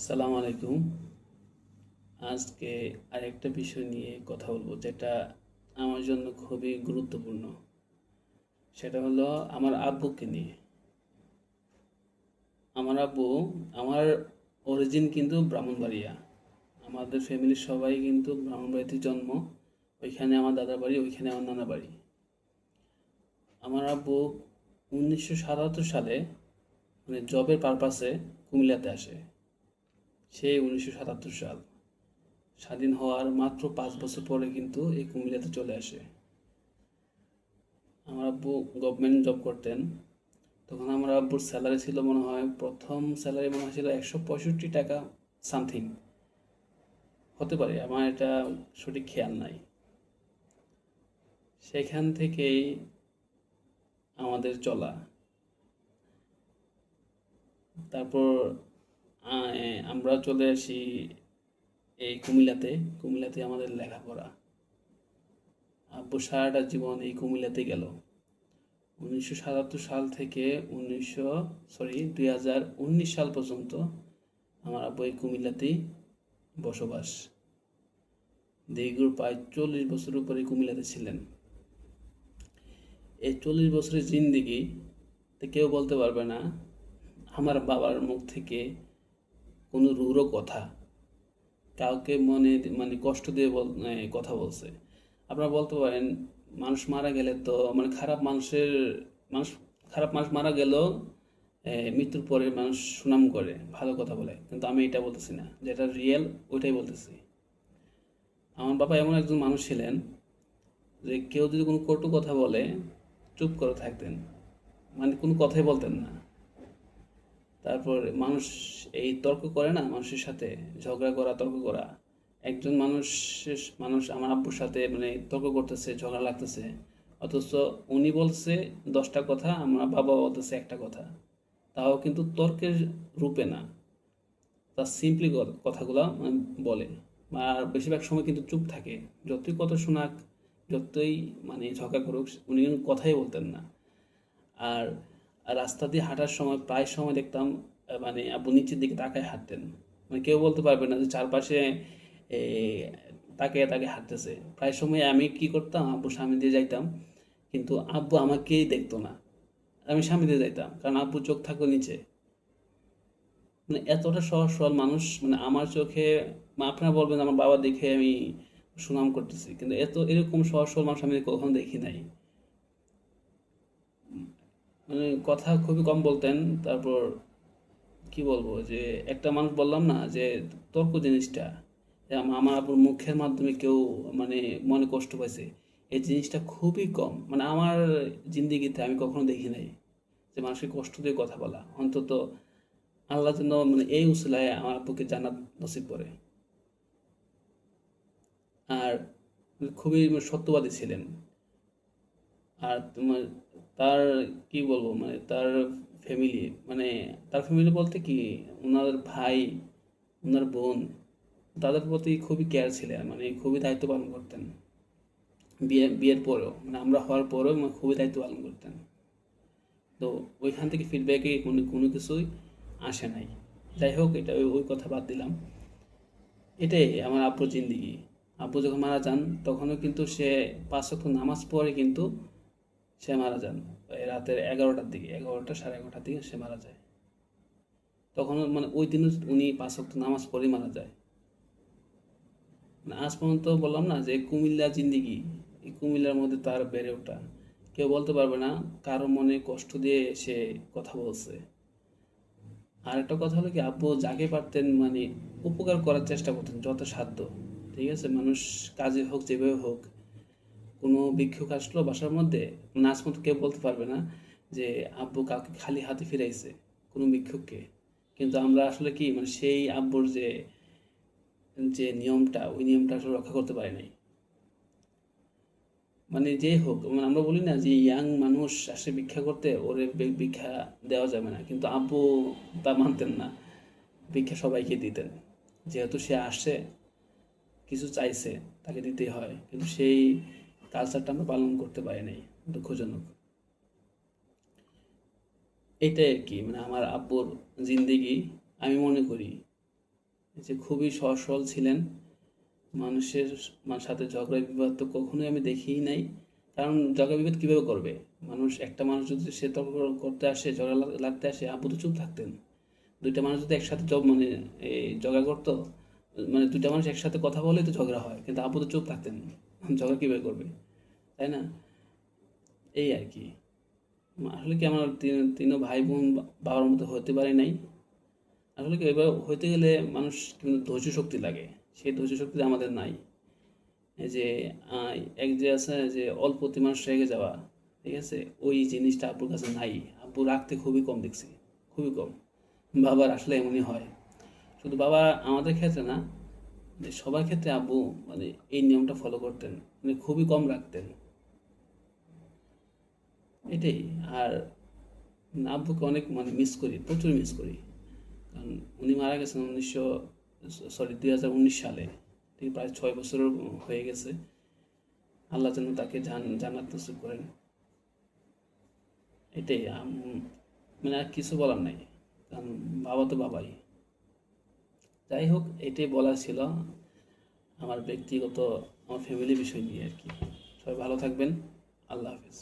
সালাম আলাইকুম। আজকে আরেকটা বিষয় নিয়ে কথা বলবো, যেটা আমার জন্য খুবই গুরুত্বপূর্ণ। সেটা হলো আমার আব্বুকে নিয়ে। আমার আব্বু, আমার অরিজিন কিন্তু ব্রাহ্মণবাড়িয়া। আমাদের ফ্যামিলির সবাই কিন্তু ব্রাহ্মণবাড়িতে জন্ম। ওইখানে আমার দাদার বাড়ি, ওইখানে আমার নানা বাড়ি। আমার আব্বু 1977 সালে জবের পারপাসে কুমিল্লাতে আসে। সেই 1977 সাল, স্বাধীন হওয়ার মাত্র 5 বছর পরে কিন্তু এই কুমিল্লাতে চলে আসে। আমার আব্বু গভর্নমেন্ট জব করতেন। তখন আমার আব্বুর স্যালারি ছিল মনে হয়, প্রথম স্যালারি মনে হয় ছিল 165 টাকা সামথিং, হতে পারে, আমার এটা সঠিক খেয়াল নাই। সেখান থেকেই আমাদের চলা। তারপর আমরা চলে আসি এই কুমিল্লাতে। কুমিল্লাতে আমাদের লেখাপড়া। আব্বু সারাটা জীবন এই কুমিল্লাতে গেল। 1977 সাল থেকে 2019 সাল পর্যন্ত আমার আব্বু এই কুমিল্লাতেই বসবাস। দীর্ঘ প্রায় 40 বছর উপরে কুমিল্লাতে ছিলেন। এই 40 বছরের জিন্দিগি কেউ বলতে পারবে না আমার বাবার মুখ থেকে কোনো রূঢ় কথা, কাউকে কষ্ট দিয়ে কথা বলছে। আপনারা বলতে পারেন, মানুষ মারা গেলে তো মানুষ খারাপ মানুষ মারা গেলেও মৃত্যুর পরে মানুষ সুনাম করে, ভালো কথা বলে, কিন্তু আমি এটা বলতেছি না, যেটা রিয়েল ওইটাই বলতেছি। আমার বাবা এমন একজন মানুষ ছিলেন যে কেউ যদি কোনো কটু কথা বলে চুপ করে থাকতেন, কোনো কথাই বলতেন না। তারপর মানুষ এই তর্ক করে না, মানুষের সাথে ঝগড়া করা, তর্ক করা। একজন মানুষ আমার আব্বুর সাথে তর্ক করতেছে, ঝগড়া লাগতেছে, অথচ উনি বলছে 10টা কথা, আমার বাবা বলতেছে একটা কথা, তাও কিন্তু তর্কের রূপে না, তার সিম্পলি কথাগুলো বলে। আর বেশিরভাগ সময় কিন্তু চুপ থাকে। যতই কথা শোনাক, যতই ঝগড়া করুক, উনি কিন্তু কথাই বলতেন না। আর রাস্তা দিয়ে হাঁটার সময় প্রায় সময় দেখতাম আব্বু নিচের দিকে তাকায় হাঁটতেন। কেউ বলতে পারবে না যে চারপাশে এ, তাকে তাকে হাঁটতেছে। প্রায় সময় আমি কি করতাম, আব্বুর সামনে দিয়ে যাইতাম, কিন্তু আব্বু আমাকেই দেখতো না, আমি সামনে দিয়ে যাইতাম, কারণ আব্বুর চোখ থাকতো নিচে। এতটা সহজ সরল মানুষ, আমার চোখে, আপনারা বলবেন আমার বাবা দেখে আমি সুনাম করতেছি, কিন্তু এরকম সহজ সরল মানুষ আমি কখনো দেখি নাই। কথা খুবই কম বলতেন। তারপর কি বলবো, যে একটা মানুষ বললাম না যে তর্ক জিনিসটা, যে আমার আপুর মুখের মাধ্যমে কেউ মানে মনে কষ্ট পাইছে, এই জিনিসটা খুবই কম, আমার জিন্দিগিতে আমি কখনো দেখি নাই যে মানুষকে কষ্ট দিয়ে কথা বলা। অন্তত আল্লাহ যেন এই উসিলায় আমার আপুকে জান্নাত নসিব করে। আর খুবই সত্যবাদী ছিলেন। আর তোমার, তার কি বলবো, ফ্যামিলি তার ফ্যামিলি বলতে কি, ওনার ভাই, ওনার বোন, তাদের প্রতি খুবই কেয়ার ছিলেন, খুবই দায়িত্ব পালন করতেন। বিয়ের পরেও, আমরা হওয়ার পরেও খুবই দায়িত্ব পালন করতেন। তো ওইখান থেকে ফিডব্যাকে কোনো কিছুই আসে নাই। যাই হোক, এটা ওই কথা বাদ দিলাম। এটাই আমার আব্বুর জিন্দিগি। আব্বু যখন মারা যান তখনও কিন্তু সে 5 ওয়াক্ত নামাজ পড়ে কিন্তু সে মারা যান। এই রাতের 11টার দিকে, 11টা সাড়ে 11টার দিকে সে মারা যায়। তখন ওই দিনও উনি 5 ওয়াক্ত নামাজ পড়েই মারা যায়। আজ পর্যন্ত বললাম না যে কুমিল্লা জিন্দিগি, এই কুমিল্লার মধ্যে তার বেড়ে ওঠা, কেউ বলতে পারবে না কারো মনে কষ্ট দিয়ে সে কথা বলছে। আর একটা কথা হলো কি, আব্বু যাকে পারতেন উপকার করার চেষ্টা করতেন যত সাধ্য। ঠিক আছে, মানুষ কাজে হোক, যেভাবে হোক, কোনো ভিক্ষুক আসলো বাসার মধ্যে, আজ পর্যন্ত কেউ বলতে পারবে না যে আব্বু কাউকে খালি হাতে ফিরাইছে, কোনো ভিক্ষুককে। কিন্তু আমরা আসলে কি সেই আব্বুর যে যে নিয়মটা, ওই নিয়মটা আসলে রক্ষা করতে পারি নাই। যেই হোক, আমরা বলি না যে ইয়াং মানুষ আসে ভিক্ষা করতে, ওরে ভিক্ষা দেওয়া যাবে না, কিন্তু আব্বু তা মানতেন না। ভিক্ষা সবাইকে দিতেন, যেহেতু সে আসছে, কিছু চাইছে, তাকে দিতেই হয়। কিন্তু সেই কালচারটা আমরা পালন করতে পারি নাই, দুঃখজনক। এটাই আর কি, আমার আব্বুর জিন্দেগি। আমি মনে করি যে খুবই সহজ সরল ছিলেন। মানুষের সাথে ঝগড়া বিবাদ তো কখনোই আমি দেখিই নাই। কারণ ঝগড়া বিবাদ কীভাবে করবে? একটা মানুষ যদি সে তর্ক করতে আসে, ঝগড়া লাগতে আসে, আব্বু তো চুপ থাকতেন। দুইটা মানুষ যদি একসাথে এই ঝগড়া করতো, দুইটা মানুষ একসাথে কথা বলেই তো ঝগড়া হয়, কিন্তু আব্বু তো চুপ থাকতেন। ঝগড়া কীভাবে করবে, তাই না? এই আর কি। আসলে কি আমার তিনও ভাই বোন বাবার মতো হতে পারে নাই। আসলে কি এবার হইতে গেলে মানুষ কিন্তু ধৈর্য শক্তি লাগে, সেই ধৈর্য শক্তি আমাদের নাই। এই যে এক যে আছে যে অল্পতে মানুষ রেগে যাওয়া, ঠিক আছে, ওই জিনিসটা আব্বুর কাছে নাই। আব্বু রাখতে খুবই কম দেখছি, খুবই কম। বাবার আসলে এমনই হয়। শুধু বাবা আমাদের ক্ষেত্রে না, যে সবার ক্ষেত্রে আব্বু এই নিয়মটা ফলো করতেন, খুবই কম রাখতেন, এটাই। আর আব্বুকে অনেক মিস করি, প্রচুর মিস করি। কারণ উনি মারা গেছেন 2019 সালে, ঠিক প্রায় 6 বছর হয়ে গেছে। আল্লাহ যেন তাকে জান্নাত নসিব করেন, এটাই। আর কিছু বলার নাই, কারণ বাবা তো বাবাই। যাই হোক, এটাই বলার ছিল আমার ব্যক্তিগত, আমার ফ্যামিলি বিষয় নিয়ে আর কি। সবাই ভালো থাকবেন। আল্লাহ হাফিজ।